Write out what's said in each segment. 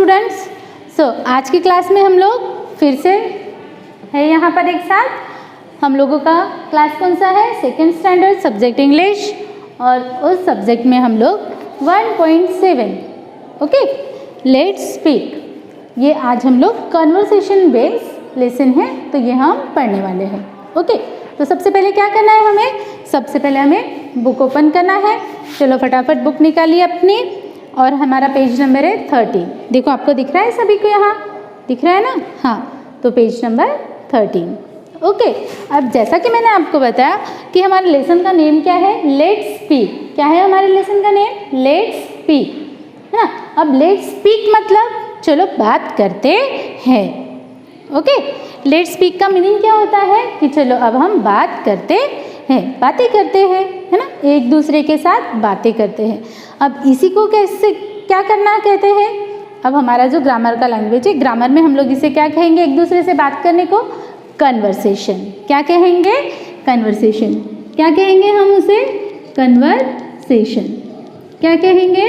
Students. आज की class में हम लोग फिर से है यहाँ पर एक साथ। हम लोगों का क्लास कौन सा है? सेकेंड स्टैंडर्ड सब्जेक्ट इंग्लिश, और उस सब्जेक्ट में हम लोग 1.7 ओके लेट्स स्पीक, ये आज हम लोग कन्वर्सेशन बेस्ड लेसन है, तो ये हम पढ़ने वाले हैं। ओके तो सबसे पहले क्या करना है हमें? सबसे पहले हमें बुक ओपन करना है। चलो फटाफट बुक निकालिए अपनी, और हमारा पेज नंबर है 13। देखो आपको दिख रहा है सभी को, यहाँ दिख रहा है ना? हाँ, तो पेज नंबर 13। ओके अब जैसा कि मैंने आपको बताया कि हमारे लेसन का नेम क्या है? Let's speak. क्या है हमारे लेसन का नेम? लेट्स स्पीक, है ना? अब लेट्स स्पीक मतलब चलो बात करते हैं। ओके लेट्स स्पीक का मीनिंग क्या होता है कि चलो अब हम बात करते हैं, बातें करते हैं, है ना? एक दूसरे के साथ बातें करते हैं। अब इसी को कैसे क्या करना कहते हैं? अब हमारा जो ग्रामर का लैंग्वेज है, ग्रामर में हम लोग इसे क्या कहेंगे? एक दूसरे से बात करने को कन्वर्सेशन। क्या कहेंगे? कन्वर्सेशन। क्या कहेंगे हम उसे? कन्वर्सेशन। क्या कहेंगे?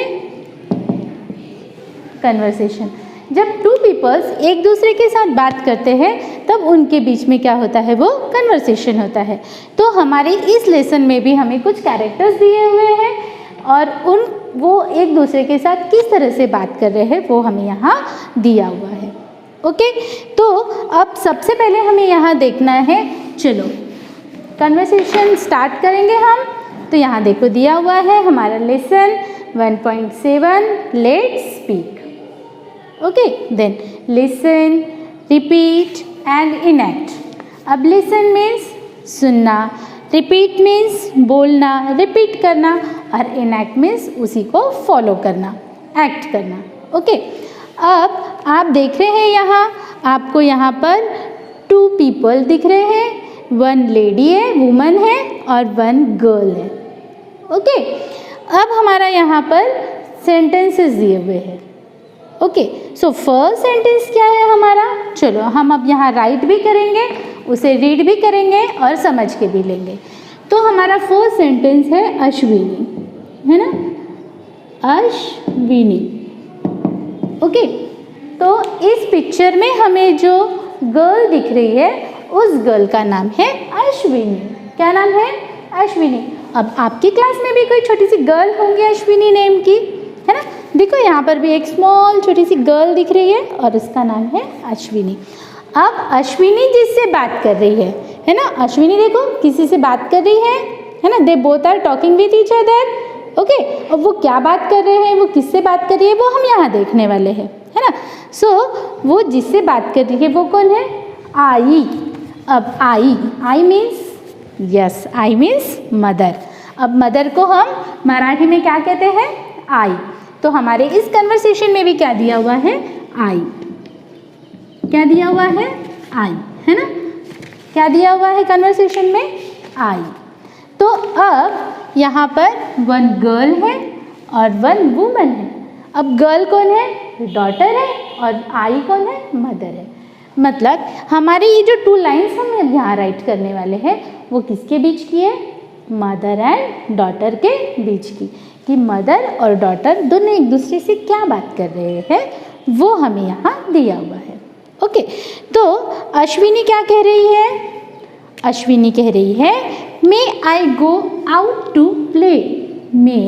कन्वर्सेशन। जब टू पीपल्स एक दूसरे के साथ बात करते हैं तब उनके बीच में क्या होता है? वो कन्वर्सेशन होता है। तो हमारे इस लेसन में भी हमें कुछ कैरेक्टर्स दिए हुए हैं, और वो एक दूसरे के साथ किस तरह से बात कर रहे हैं वो हमें यहाँ दिया हुआ है। ओके तो अब सबसे पहले हमें यहाँ देखना है, चलो कन्वर्सेशन स्टार्ट करेंगे हम। तो यहाँ देखो दिया हुआ है हमारा lesson 1.7 let's speak. Okay then listen, repeat and enact. अब लिसन मीन्स सुनना, रिपीट मीन्स बोलना, रिपीट करना, और इनैक्ट मीन्स उसी को फॉलो करना, एक्ट करना। ओके अब आप देख रहे हैं यहाँ, आपको यहाँ पर 2 पीपल दिख रहे हैं, 1 लेडी है, वुमन है, और 1 गर्ल है। ओके अब हमारा यहाँ पर सेंटेंसेस दिए हुए हैं। ओके सो फर्स्ट सेंटेंस क्या है हमारा? चलो हम अब यहाँ राइट भी करेंगे, उसे रीड भी करेंगे और समझ के भी लेंगे। तो हमारा फर्स्ट सेंटेंस है अश्विनी, है ना? अश्विनी। ओके तो इस पिक्चर में हमें जो गर्ल दिख रही है उस गर्ल का नाम है अश्विनी। क्या नाम है? अश्विनी। अब आपकी क्लास में भी कोई छोटी सी गर्ल होंगी अश्विनी नेम की, है ना? देखो यहाँ पर भी एक स्मॉल छोटी सी गर्ल दिख रही है और उसका नाम है अश्विनी। अब अश्विनी जिससे बात कर रही है ना? अश्विनी देखो किसी से बात कर रही है ना? They both are talking with each other. Okay अब वो क्या बात कर रहे हैं, वो किससे बात कर रही है, वो हम यहाँ देखने वाले हैं, है ना? सो वो जिससे बात कर रही है वो कौन है? आई। अब I means yes, I means mother. अब मदर को हम मराठी में क्या कहते हैं? आई। तो हमारे इस कन्वर्सेशन में भी क्या दिया हुआ है? आई। क्या दिया हुआ है? आई, है ना? क्या दिया हुआ है कन्वर्सेशन में? आई। तो अब यहाँ पर 1 गर्ल है और 1 वुमन है। अब गर्ल कौन है? डॉटर है, और आई कौन है? मदर है। मतलब हमारी ये जो 2 लाइन्स हम यहाँ राइट करने वाले हैं वो किसके बीच की है? मदर एंड डॉटर के बीच की, कि मदर और डॉटर दोनों एक दूसरे से क्या बात कर रहे हैं वो हमें यहाँ दिया हुआ है। ओके तो अश्विनी क्या कह रही है? अश्विनी कह रही है may I go out to play. May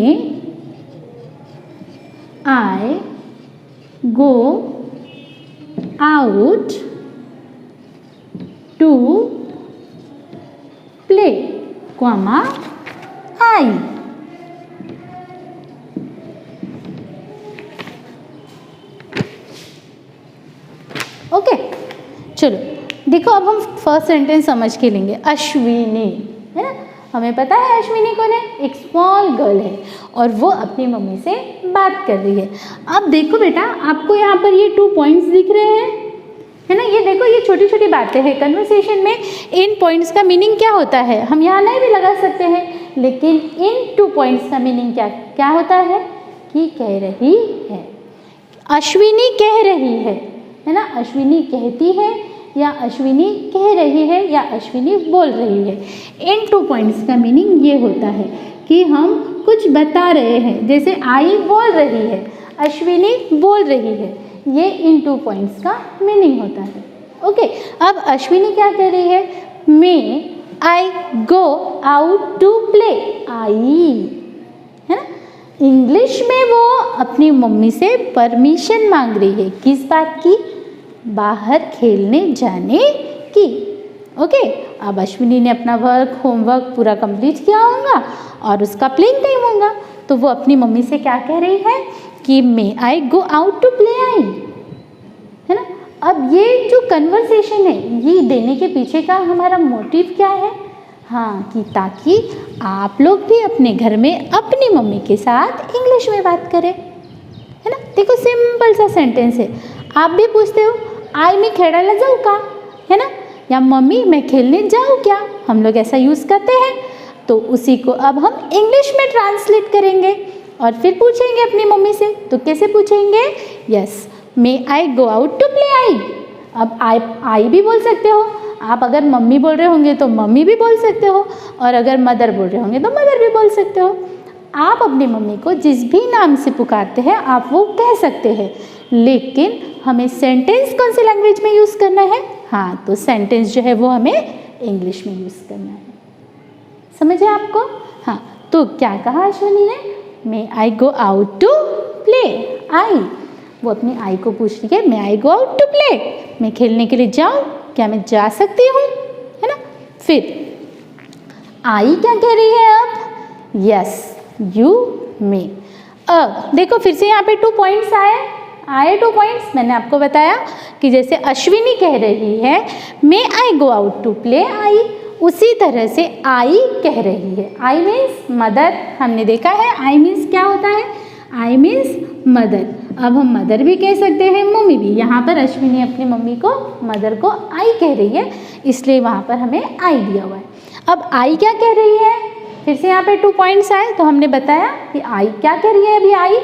I go out to play, comma I. Okay चलो देखो अब हम फर्स्ट सेंटेंस समझ के लेंगे। अश्विनी, है ना? हमें पता है अश्विनी कौन है? एक स्मॉल गर्ल है और वो अपनी मम्मी से बात कर रही है। अब देखो बेटा, आपको यहाँ पर ये 2 पॉइंट्स दिख रहे हैं, है ना? ये देखो, ये छोटी छोटी बातें हैं कन्वर्सेशन में। इन पॉइंट्स का मीनिंग क्या होता है हम यहाँ नहीं भी लगा सकते हैं, लेकिन इन 2 पॉइंट्स का मीनिंग क्या होता है? कि कह रही है, अश्विनी कह रही है ना? अश्विनी कहती है, या अश्विनी कह रही है, या अश्विनी बोल रही है। इन 2 पॉइंट्स का मीनिंग ये होता है कि हम कुछ बता रहे हैं। जैसे आई बोल रही है, अश्विनी बोल रही है, ये इन 2 पॉइंट्स का मीनिंग होता है। ओके, अब अश्विनी क्या कह रही है? May I go out to play. आई है ना, इंग्लिश में वो अपनी मम्मी से परमिशन मांग रही है। किस बात की? बाहर खेलने जाने की। ओके, अब अश्विनी ने अपना होमवर्क पूरा कंप्लीट किया होगा और उसका प्लेइंग टाइम होगा, तो वो अपनी मम्मी से क्या कह रही है कि मे I go out to play. आई है ना। अब ये जो कन्वर्सेशन है, ये देने के पीछे का हमारा मोटिव क्या है? हाँ, कि ताकि आप लोग भी अपने घर में अपनी मम्मी के साथ इंग्लिश में बात करें, है ना। देखो सिंपल सा सेंटेंस है। आप भी पूछते हो आई मैं खेळायला जाऊ का, है ना, या मम्मी मैं खेलने जाऊँ क्या, हम लोग ऐसा यूज़ करते हैं। तो उसी को अब हम इंग्लिश में ट्रांसलेट करेंगे और फिर पूछेंगे अपनी मम्मी से। तो कैसे पूछेंगे? Yes, may I go out to play. I, अब आई भी बोल सकते हो आप। अगर मम्मी बोल रहे होंगे तो मम्मी भी बोल सकते हो, और अगर मदर बोल रहे होंगे तो मदर भी बोल सकते हो। आप अपनी मम्मी को जिस भी नाम से पुकारते हैं आप वो कह सकते हैं, लेकिन हमें सेंटेंस कौन सी लैंग्वेज में यूज़ करना है? हाँ, तो सेंटेंस जो है वो हमें इंग्लिश में यूज़ करना है। समझे आपको? हाँ, तो क्या कहा अश्विनी ने? मे I go out to play. आई, वो अपनी आई को पूछ रही है, may I go out to play, मैं खेलने के लिए जाऊँ क्या, मैं जा सकती हूँ, है ना। फिर आई क्या कह रही है अब? यस, यू मे। अब देखो फिर से यहाँ पे 2 पॉइंट्स आए 2 पॉइंट्स। मैंने आपको बताया कि जैसे अश्विनी कह रही है may I go out to play I, उसी तरह से आई कह रही है। आई मीन्स मदर, हमने देखा है आई मीन्स क्या होता है? I means mother. अब हम मदर भी कह सकते हैं, मम्मी भी। यहाँ पर अश्विनी अपनी मम्मी को, मदर को आई कह रही है, इसलिए वहाँ पर हमें आई दिया हुआ है। अब आई क्या कह रही है? फिर से यहाँ पे 2 पॉइंट्स आए, तो हमने बताया कि आई क्या कह रही है अभी? आई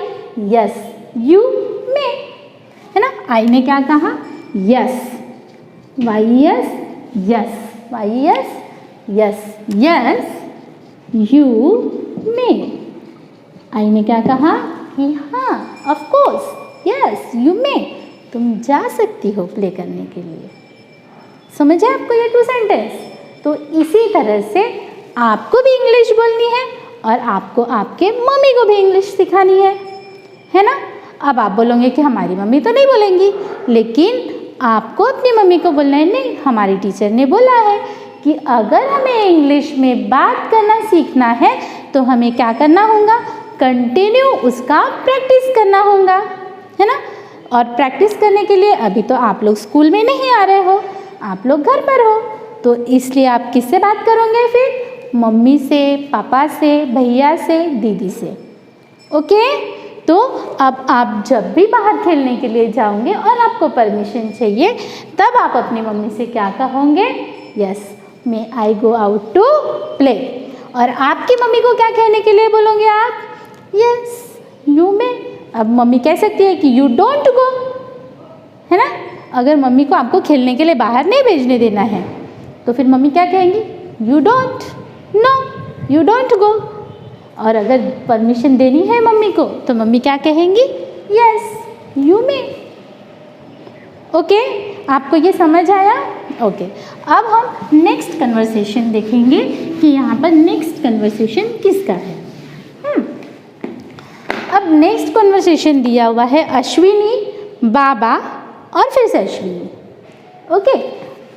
यस यू मे, है ना। आई ने क्या कहा? Yes, why yes, yes, why yes, yes, yes you may. I ने क्या कहा कि हाँ of course, yes you may, तुम जा सकती हो प्ले करने के लिए। समझे आपको ये 2 सेंटेंस? तो इसी तरह से आपको भी इंग्लिश बोलनी है और आपको आपके मम्मी को भी इंग्लिश सिखानी है ना। अब आप बोलोगे कि हमारी मम्मी तो नहीं बोलेंगी, लेकिन आपको अपनी मम्मी को बोलना है। नहीं, हमारी टीचर ने बोला है कि अगर हमें इंग्लिश में बात करना सीखना है तो हमें क्या करना होगा? कंटिन्यू उसका प्रैक्टिस करना होगा, है ना। और प्रैक्टिस करने के लिए अभी तो आप लोग स्कूल में नहीं आ रहे हो, आप लोग घर पर हो, तो इसलिए आप किससे बात करोगे फिर? मम्मी से, पापा से, भैया से, दीदी से। ओके, तो अब आप जब भी बाहर खेलने के लिए जाओगे और आपको परमिशन चाहिए, तब आप अपनी मम्मी से क्या कहोगे? Yes, may I go out to play. और आपकी मम्मी को क्या कहने के लिए बोलोगे आप? यस यू मे। अब मम्मी कह सकती है कि यू डोंट गो, है ना। अगर मम्मी को आपको खेलने के लिए बाहर नहीं भेजने देना है तो फिर मम्मी क्या कहेंगी? You don't, no you don't go. और अगर परमिशन देनी है मम्मी को तो मम्मी क्या कहेंगी? Yes you may. ओके, आपको ये समझ आया? ओके, अब हम नेक्स्ट कन्वर्सेशन देखेंगे कि यहाँ पर नेक्स्ट कन्वर्सेशन किसका है। अब नेक्स्ट कन्वर्सेशन दिया हुआ है अश्विनी, बाबा और फिर से अश्विनी। ओके,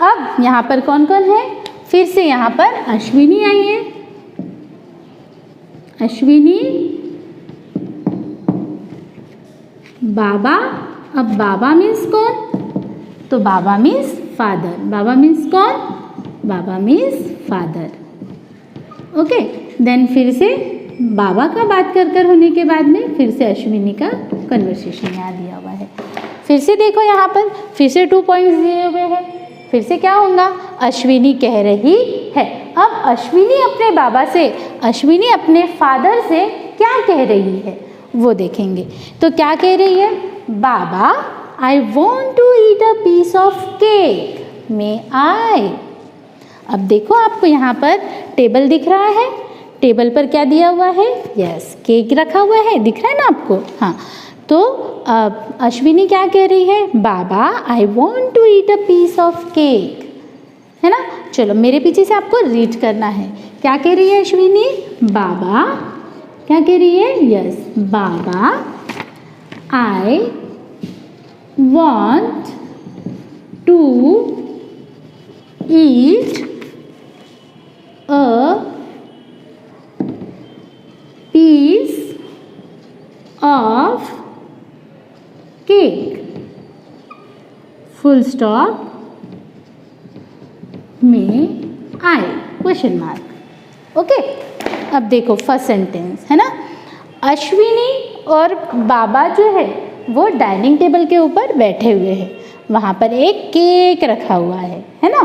अब यहाँ पर कौन कौन है? फिर से यहाँ पर अश्विनी आई है, अश्विनी, बाबा। अब बाबा मीन्स कौन? तो बाबा मीन्स फादर। बाबा मीन्स कौन? बाबा मीन्स फादर। ओके, देन फिर से बाबा का बात कर होने के बाद में फिर से अश्विनी का कन्वर्सेशन यहाँ दिया हुआ है। फिर से देखो यहाँ पर फिर से 2 पॉइंट्स दिए हुए हैं। फिर से क्या होगा? अश्विनी कह रही है। अब अश्विनी अपने बाबा से, अश्विनी अपने फादर से क्या कह रही है वो देखेंगे। तो क्या कह रही है? बाबा, I want to eat a piece of cake, may I. अब देखो आपको यहाँ पर टेबल दिख रहा है, टेबल पर क्या दिया हुआ है? यस, केक रखा हुआ है, दिख रहा है ना आपको? हाँ, तो अश्विनी क्या कह रही है? बाबा I want to eat a piece of cake, है ना। चलो मेरे पीछे से आपको रीड करना है। क्या कह रही है अश्विनी? बाबा क्या कह रही है? यस, बाबा I want to eat a piece of cake, full stop, may I, question mark. Okay, अब देखो फर्स्ट सेंटेंस, है ना। अश्विनी और बाबा जो है वो डाइनिंग टेबल के ऊपर बैठे हुए हैं। वहाँ पर एक केक रखा हुआ है ना।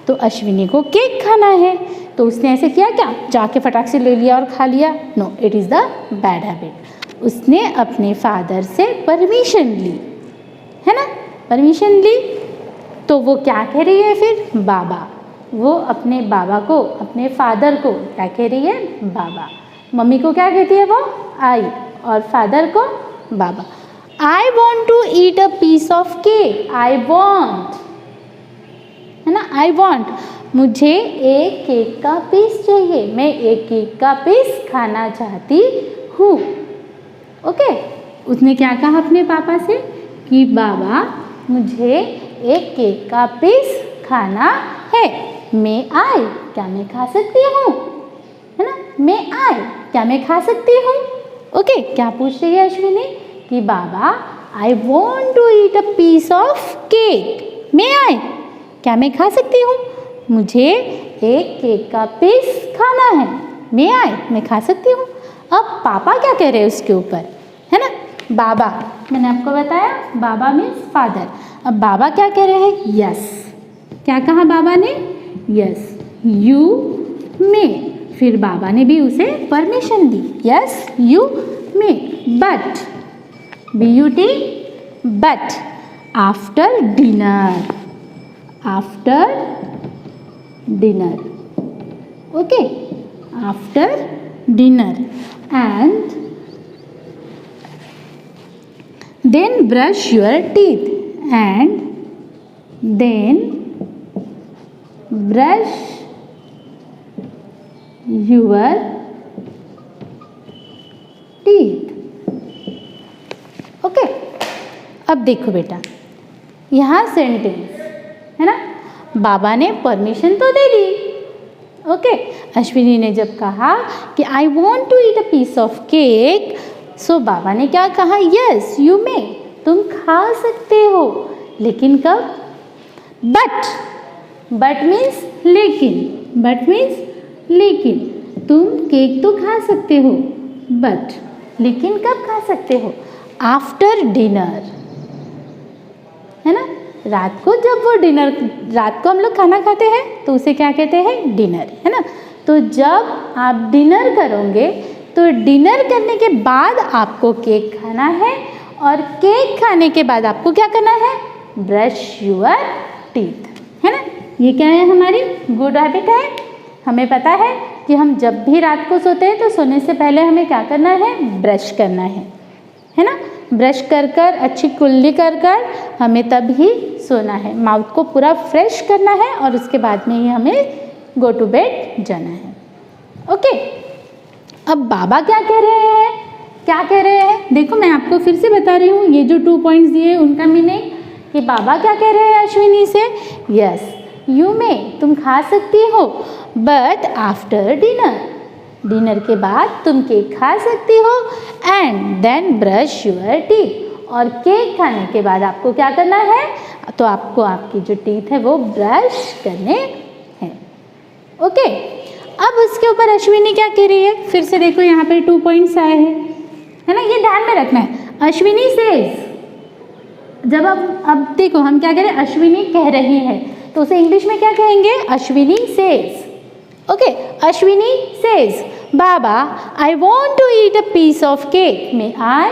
तो अश्विनी को केक खाना है, तो उसने ऐसे किया क्या? जाके फटाक से ले लिया और खा लिया? No, it is the bad habit. उसने अपने फादर से परमिशन ली, है ना, परमिशन ली। तो वो क्या कह रही है फिर? बाबा। वो अपने बाबा को, अपने फादर को क्या कह रही है? बाबा। मम्मी को क्या कहती है वो? आई, और फादर को बाबा। I want to eat a piece of cake, I want, है ना, आई वॉन्ट, मुझे एक केक का पीस चाहिए, मैं एक केक का पीस खाना चाहती हूँ। ओके, उसने क्या कहा अपने पापा से कि बाबा मुझे एक केक का पीस खाना है, मैं आई, क्या मैं खा सकती हूँ, है ना, मैं आई, क्या मैं खा सकती हूँ। ओके, क्या पूछ रही है अश्विनी कि बाबा I want to eat a piece of cake, मैं आई, क्या मैं खा सकती हूँ, मुझे एक केक का पीस खाना है, मैं आई, मैं खा सकती हूँ। अब पापा क्या कह रहे हैं उसके ऊपर, है ना, बाबा, मैंने आपको बताया बाबा मीन्स फादर। अब बाबा क्या कह रहे हैं? यस, क्या कहा बाबा ने? यस, यू मे। फिर बाबा ने भी उसे permission the, yes you may, but, BUT, but after dinner, after dinner, okay, after dinner, and then brush your teeth, and then brush your teeth। Okay, अब देखो बेटा, यहाँ सेंटेंस है ना, बाबा ने परमिशन तो दे दी। ओके, अश्विनी ने जब कहा कि I want to eat a piece of cake, so बाबा ने क्या कहा? यस यू मे, तुम खा सकते हो, लेकिन कब? बट मीन्स लेकिन, बट मीन्स लेकिन, तुम केक तो खा सकते हो, बट लेकिन कब खा सकते हो? आफ्टर डिनर, है ना, रात को जब वो डिनर, रात को हम लोग खाना खाते हैं तो उसे क्या कहते हैं? डिनर, है ना। तो जब आप डिनर करोगे तो डिनर करने के बाद आपको केक खाना है, और केक खाने के बाद आपको क्या करना है? ब्रश योर टीथ, है ना। ये क्या है? हमारी गुड हैबिट है। हमें पता है कि हम जब भी रात को सोते हैं तो सोने से पहले हमें क्या करना है? ब्रश करना है ना। ब्रश कर कर, अच्छी कुल्ली कर कर हमें तब ही सोना है। माउथ को पूरा फ्रेश करना है और उसके बाद में ही हमें गो टू बेड जाना है। ओके, अब बाबा क्या कह रहे हैं? क्या कह रहे हैं? देखो मैं आपको फिर से बता रही हूँ, ये जो 2 पॉइंट्स दिए उनका मीनिंग, कि बाबा क्या कह रहे हैं अश्विनी से? यस यू मे, तुम खा सकती हो, बट आफ्टर डिनर, डिनर के बाद तुम केक खा सकती हो, and then brush your teeth, और केक खाने के बाद आपको क्या करना है? तो आपको आपकी जो टीथ है वो ब्रश करने हैं। ओके, अब उसके ऊपर अश्विनी क्या कह रही है? फिर से देखो यहाँ पे 2 पॉइंट्स आए हैं, है ना, ये ध्यान में रखना है। अश्विनी सेज, जब अब देखो हम क्या कह रहे हैं? अश्विनी कह रही है, तो उसे इंग्लिश में क्या कहेंगे? Ashwini says. Okay, Ashwini says, बाबा I want to eat a piece of cake, may I,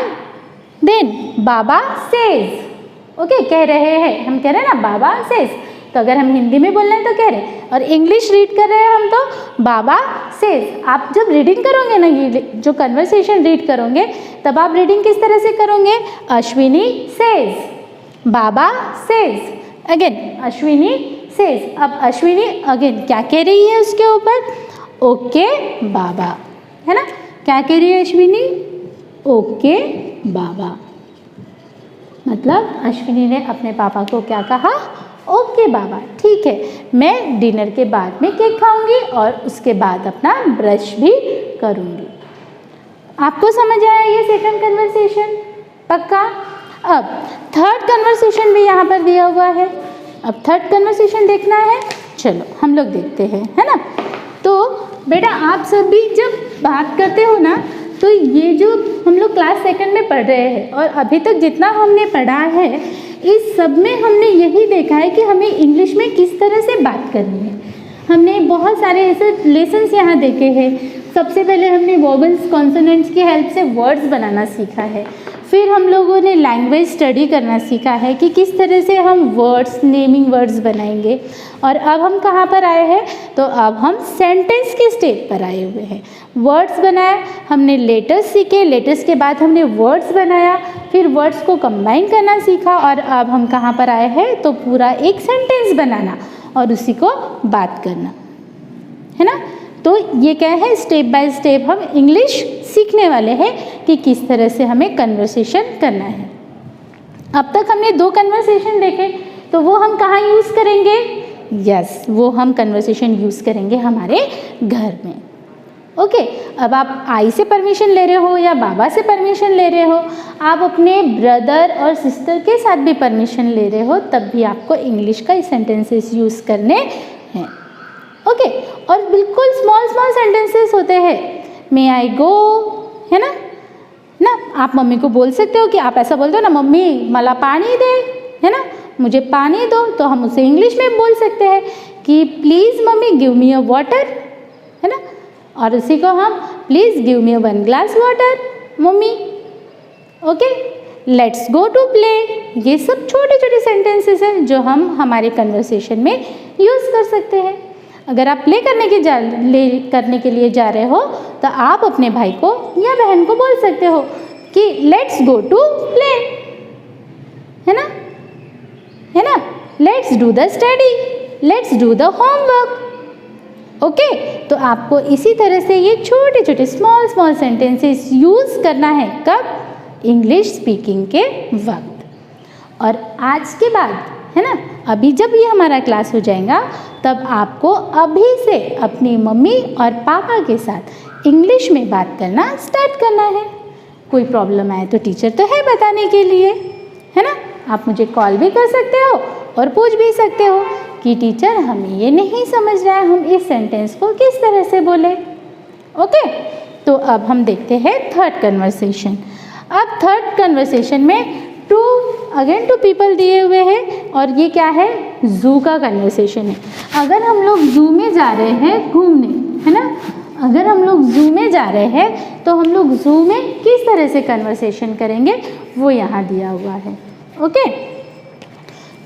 then बाबा सेज। ओके, कह रहे हैं, हम कह रहे हैं ना बाबा सेज, तो अगर हम हिंदी में बोलना है तो कह रहे हैं और इंग्लिश रीड कर रहे हैं हम तो बाबा सेज। आप जब रीडिंग करोगे ना, ये जो कन्वर्सेशन रीड करोगे, तब आप रीडिंग किस तरह से करोगे? अश्विनी सेज, बाबा सेज, अगेन अश्विनी सेज। अब अश्विनी अगेन क्या कह रही है उसके ऊपर? ओके बाबा, है ना? क्या कह रही है अश्विनी? ओके बाबा। मतलब अश्विनी ने अपने पापा को क्या कहा? ओके बाबा, ठीक है, मैं डिनर के बाद में केक खाऊंगी और उसके बाद अपना ब्रश भी करूंगी। आपको समझ आया ये सेकंड कन्वर्सेशन? पक्का? अब थर्ड कन्वर्सेशन भी यहाँ पर दिया हुआ है। अब थर्ड कन्वर्सेशन देखना है, चलो हम लोग देखते हैं, है ना? तो बेटा आप सब भी जब बात करते हो ना, तो ये जो हम लोग क्लास सेकंड में पढ़ रहे हैं और अभी तक जितना हमने पढ़ा है, इस सब में हमने यही देखा है कि हमें इंग्लिश में किस तरह से बात करनी है। हमने बहुत सारे ऐसे लेसन्स यहाँ देखे हैं। सबसे पहले हमने वोवेल्स कॉन्सोनेंट्स की हेल्प से वर्ड्स बनाना सीखा है। फिर हम लोगों ने लैंग्वेज स्टडी करना सीखा है कि किस तरह से हम वर्ड्स, नेमिंग वर्ड्स बनाएंगे। और अब हम कहाँ पर आए हैं? तो अब हम सेंटेंस के स्टेज पर आए हुए हैं। वर्ड्स बनाया, हमने लेटर्स सीखे, लेटर्स के बाद हमने वर्ड्स बनाया, फिर वर्ड्स को कंबाइन करना सीखा, और अब हम कहाँ पर आए हैं? तो पूरा एक सेंटेंस बनाना और उसी को बात करना, है ना? तो ये क्या है? स्टेप बाय स्टेप हम इंग्लिश सीखने वाले हैं कि किस तरह से हमें कन्वर्सेशन करना है। अब तक हमने 2 कन्वर्सेशन देखे, तो वो हम कहाँ यूज़ करेंगे? यस, वो हम कन्वर्सेशन यूज़ करेंगे हमारे घर में। ओके, अब आप आई से परमिशन ले रहे हो या बाबा से परमिशन ले रहे हो, आप अपने ब्रदर और सिस्टर के साथ भी परमिशन ले रहे हो, तब भी आपको इंग्लिश का सेंटेंसेस यूज़ करने हैं। ओके, और बिल्कुल स्मॉल स्मॉल सेंटेंसेस होते हैं। मे आई गो, है ना? आप मम्मी को बोल सकते हो कि आप ऐसा बोलते हो ना, मम्मी मला पानी दे, है ना, मुझे पानी दो, तो हम उसे इंग्लिश में बोल सकते हैं कि please mummy give me a water, है ना? और उसी को हम please give me 1 glass water mummy. Okay, let's go to play. ये सब छोटे छोटे सेंटेंसेस हैं जो हम हमारे कन्वर्सेशन में यूज़ कर सकते हैं। अगर आप प्ले करने के लिए जा रहे हो, तो आप अपने भाई को या बहन को बोल सकते हो कि लेट्स गो टू प्ले, है ना? है ना? Let's do the study, let's do the homework. Okay, तो आपको इसी तरह से ये छोटे छोटे स्मॉल स्मॉल सेंटेंसेस यूज़ करना है। कब? इंग्लिश स्पीकिंग के वक्त। और आज के बाद, है ना, अभी जब ये हमारा क्लास हो जाएगा, तब आपको अभी से अपनी मम्मी और पापा के साथ इंग्लिश में बात करना स्टार्ट करना है। कोई प्रॉब्लम आए तो टीचर तो है बताने के लिए, है ना? आप मुझे कॉल भी कर सकते हो और पूछ भी सकते हो कि टीचर हमें ये नहीं समझ रहा है, हम इस सेंटेंस को किस तरह से बोले। ओके, तो अब हम देखते हैं थर्ड कन्वर्सेशन। अब थर्ड कन्वर्सेशन में टू पीपल दिए हुए हैं, और ये क्या है? जू का कन्वर्सेशन है। अगर हम लोग जू में जा रहे हैं घूमने, है ना, अगर हम लोग जू में जा रहे हैं, तो हम लोग जू में किस तरह से कन्वर्सेशन करेंगे, वो यहाँ दिया हुआ है। ओके,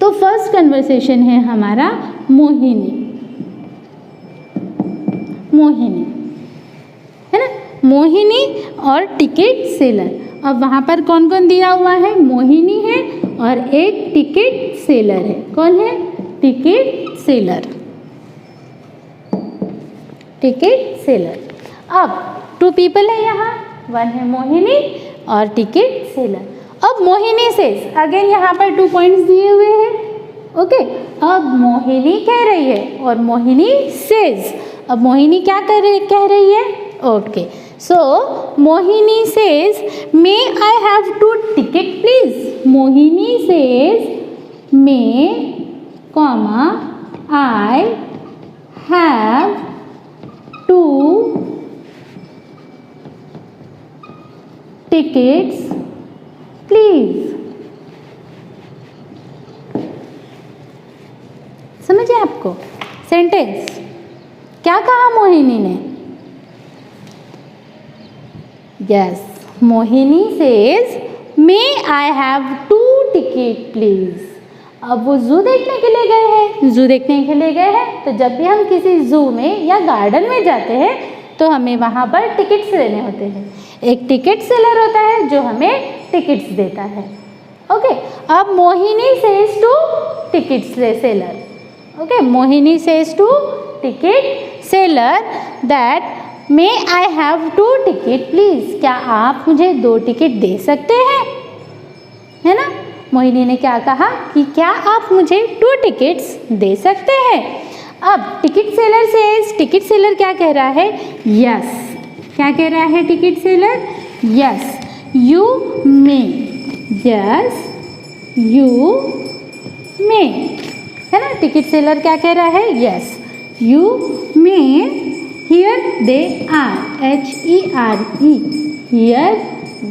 तो फर्स्ट कन्वर्सेशन है हमारा मोहिनी, है ना? मोहिनी और टिकट सेलर। अब वहाँ पर कौन कौन दिया हुआ है? मोहिनी है और एक टिकट सेलर है। कौन है? Ticket seller, ticket seller. अब 2 पीपल है यहाँ, 1 है मोहिनी और टिकट सेलर। अब मोहिनी सेज, अगेन यहाँ पर 2 पॉइंट्स दिए हुए हैं। ओके, अब मोहिनी कह रही है और मोहिनी सेज। अब मोहिनी क्या कह रही है? Okay, so Mohini says, may I have 2 ticket please? Mohini says, may, comma, I have 2 tickets please. समझे आपको सेंटेंस? क्या कहा मोहिनी ने? Yes, Mohini says, may I have 2 tickets please? अब वो ज़ू देखने के लिए गए हैं, ज़ू देखने के लिए गए हैं। तो जब भी हम किसी ज़ू में या गार्डन में जाते हैं तो हमें वहाँ पर टिकट्स लेने होते हैं। एक टिकट सेलर होता है जो हमें टिकट्स देता है। ओके, अब Mohini says to ticket seller, okay, Mohini says to ticket seller that may I have 2 ticket please, क्या आप मुझे 2 टिकट दे सकते हैं, है ना। मोहिनी ने क्या कहा कि क्या आप मुझे 2 टिकट्स दे सकते हैं। अब ticket seller says, ticket seller क्या कह रहा है, यस, क्या कह रहा है ticket seller, yes you may, yes you may, है ना। टिकट सेलर क्या कह रहा है, yes you may, here they are, HERE, here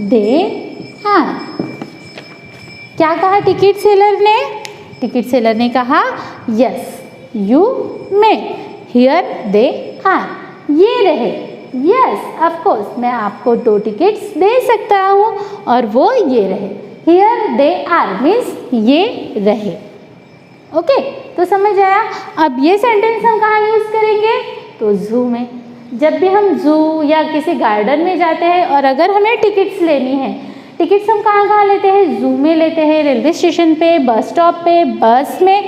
they are. क्या कहा टिकट सेलर ने, टिकट सेलर ने कहा yes you may, here they are, ये रहे, यस ऑफ कोर्स मैं आपको 2 टिकट्स दे सकता हूँ और वो ये रहे, हियर दे आर मीन्स ये रहे। ओके, तो समझ आया। अब ये सेंटेंस हम कहाँ यूज़ करेंगे, तो ज़ू में। जब भी हम ज़ू या किसी गार्डन में जाते हैं और अगर हमें टिकट्स लेनी है, टिकट्स हम कहाँ कहाँ लेते हैं, ज़ू में लेते हैं, रेलवे स्टेशन पे, बस स्टॉप पे, बस में,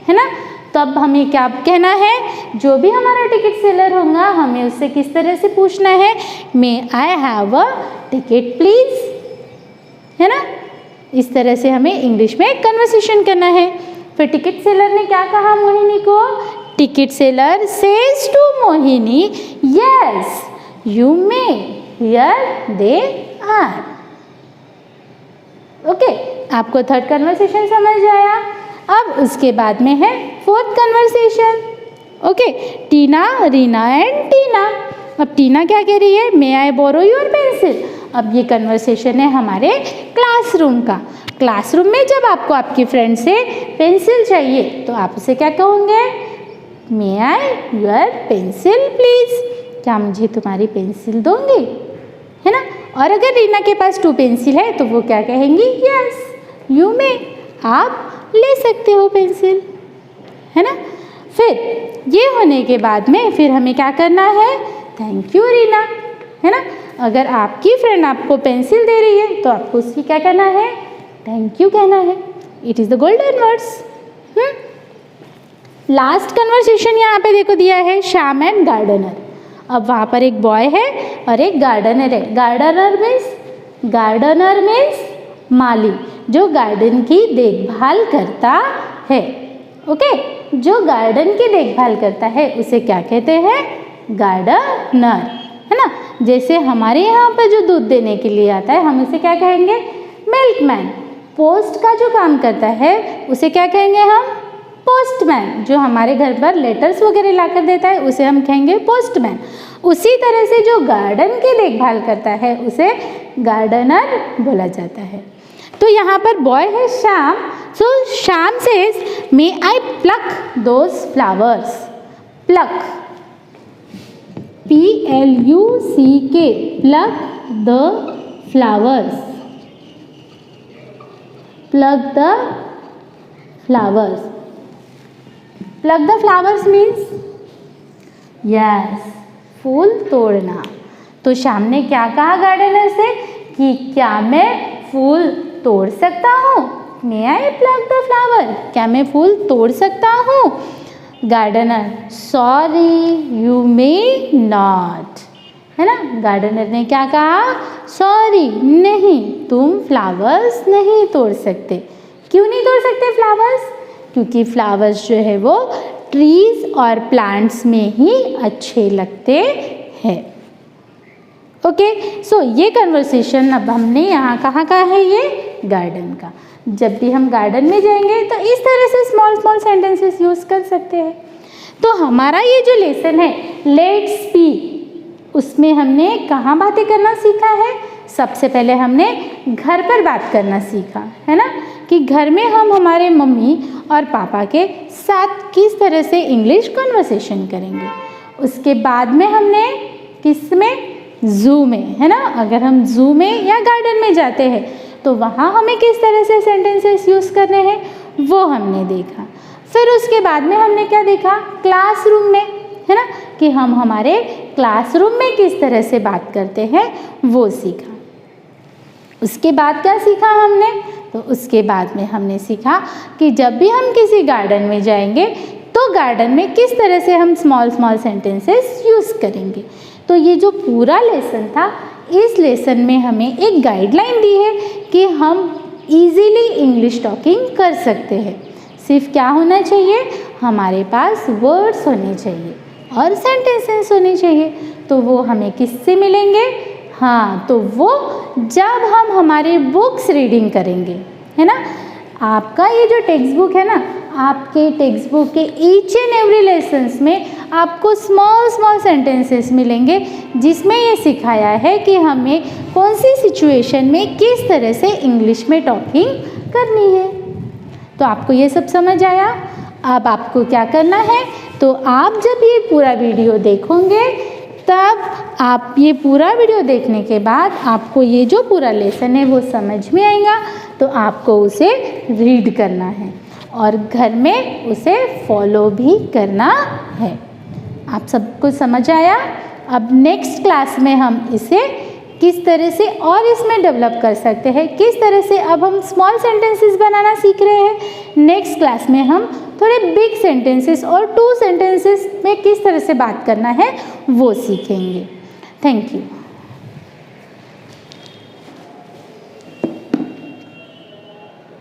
है ना। तब हमें क्या कहना है, जो भी हमारा टिकट सेलर होगा हमें उससे किस तरह से पूछना है, may I have a ticket please, है ना। इस तरह से हमें इंग्लिश में कन्वर्सेशन करना है। फिर टिकट सेलर ने क्या कहा मोहिनी को, ticket seller says to Mohini yes you may, here they are. Okay, आपको थर्ड कन्वर्सेशन समझ आया। अब उसके बाद में है fourth conversation. Okay, Tina, Rina and Tina. अब टीना क्या कह रही है, may I borrow your pencil. अब ये कन्वर्सेशन है हमारे क्लासरूम का। क्लासरूम में जब आपको आपकी फ्रेंड से पेंसिल चाहिए तो आप उसे क्या कहोगे, मे आई योर पेंसिल प्लीज़, क्या मुझे तुम्हारी पेंसिल दोगे, है ना। और अगर रीना के पास 2 पेंसिल है तो वो क्या कहेंगी, यस यू मे, आप ले सकते हो पेंसिल, है ना। फिर ये होने के बाद में फिर हमें क्या करना है, थैंक यू रीना, है ना। अगर आपकी फ्रेंड आपको पेंसिल दे रही है तो आपको उसकी क्या कहना है, थैंक यू कहना है। It is the golden words. Last conversation यहाँ पे देखो दिया है, श्याम एंड गार्डनर। अब वहाँ पर एक बॉय है और एक गार्डनर है। गार्डनर मीन्स माली, जो गार्डन की देखभाल करता है। ओके, जो गार्डन की देखभाल करता है उसे क्या कहते हैं, गार्डनर, है ना। जैसे हमारे यहाँ पर जो दूध देने के लिए आता है हम उसे क्या कहेंगे, मिल्कमैन। पोस्ट का जो काम करता है उसे क्या कहेंगे हम, पोस्टमैन। जो हमारे घर पर लेटर्स वगैरह लाकर देता है उसे हम कहेंगे पोस्टमैन। उसी तरह से जो गार्डन की देखभाल करता है उसे गार्डनर बोला जाता है। तो यहाँ पर बॉय है Shyam, so Shyam says may I pluck those flowers. Pluck, PLUCK, pluck the flowers, pluck the flowers. Pluck the flowers means yes, फूल तोड़ना। तो श्याम ने क्या कहा गार्डनर से कि क्या मैं फूल तोड़ सकता हूँ, may I pluck the flower, क्या मैं फूल तोड़ सकता हूँ। Gardener, sorry you may not, है ना। गार्डनर ने क्या कहा, सॉरी नहीं, तुम फ्लावर्स नहीं तोड़ सकते। क्यों नहीं तोड़ सकते फ्लावर्स, क्योंकि फ्लावर्स जो है वो ट्रीज और प्लांट्स में ही अच्छे लगते हैं। ओके, सो ये कन्वर्सेशन अब हमने यहाँ कहाँ का है, ये गार्डन का। जब भी हम गार्डन में जाएंगे तो इस तरह से स्मॉल स्मॉल सेंटेंसेस यूज़ कर सकते हैं। तो हमारा ये जो लेसन है लेट्स स्पीक, उसमें हमने कहाँ बातें करना सीखा है, सबसे पहले हमने घर पर बात करना सीखा है ना, कि घर में हम हमारे मम्मी और पापा के साथ किस तरह से इंग्लिश कन्वर्सेशन करेंगे। उसके बाद में हमने किस में, ज़ू में, है ना। अगर हम ज़ू में या गार्डन में जाते हैं तो वहाँ हमें किस तरह से सेंटेंसेस यूज़ करने हैं वो हमने देखा। फिर उसके बाद में हमने क्या देखा, क्लासरूम में, है ना, कि हम हमारे क्लासरूम में किस तरह से बात करते हैं वो सीखा। उसके बाद क्या सीखा हमने, तो उसके बाद में हमने सीखा कि जब भी हम किसी गार्डन में जाएंगे तो गार्डन में किस तरह से हम स्मॉल स्मॉल सेंटेंसेस यूज़ करेंगे। तो ये जो पूरा लेसन था, इस लेसन में हमें एक गाइडलाइन दी है कि हम इजीली इंग्लिश टॉकिंग कर सकते हैं। सिर्फ क्या होना चाहिए, हमारे पास वर्ड्स होने चाहिए और सेंटेंसेस होने चाहिए। तो वो हमें किससे मिलेंगे, हाँ, तो वो जब हम हमारे बुक्स रीडिंग करेंगे, है ना। आपका ये जो टेक्स्ट बुक है ना, आपके टेक्स्ट बुक के ईच एंड एवरी लेसन्स में आपको स्मॉल स्मॉल सेंटेंसेस मिलेंगे जिसमें ये सिखाया है कि हमें कौन सी सिचुएशन में किस तरह से इंग्लिश में टॉकिंग करनी है। तो आपको ये सब समझ आया। अब आपको क्या करना है, तो आप जब ये पूरा वीडियो देखोगे तब आप ये पूरा वीडियो देखने के बाद आपको ये जो पूरा लेसन है वो समझ में आएगा। तो आपको उसे रीड करना है और घर में उसे फॉलो भी करना है। आप सबको समझ आया। अब नेक्स्ट क्लास में हम इसे किस तरह से और इसमें डेवलप कर सकते हैं, किस तरह से अब हम स्मॉल सेंटेंसेस बनाना सीख रहे हैं। नेक्स्ट क्लास में हम थोड़े बिग सेंटेंसेस और 2 सेंटेंसेस में किस तरह से बात करना है वो सीखेंगे। Thank you.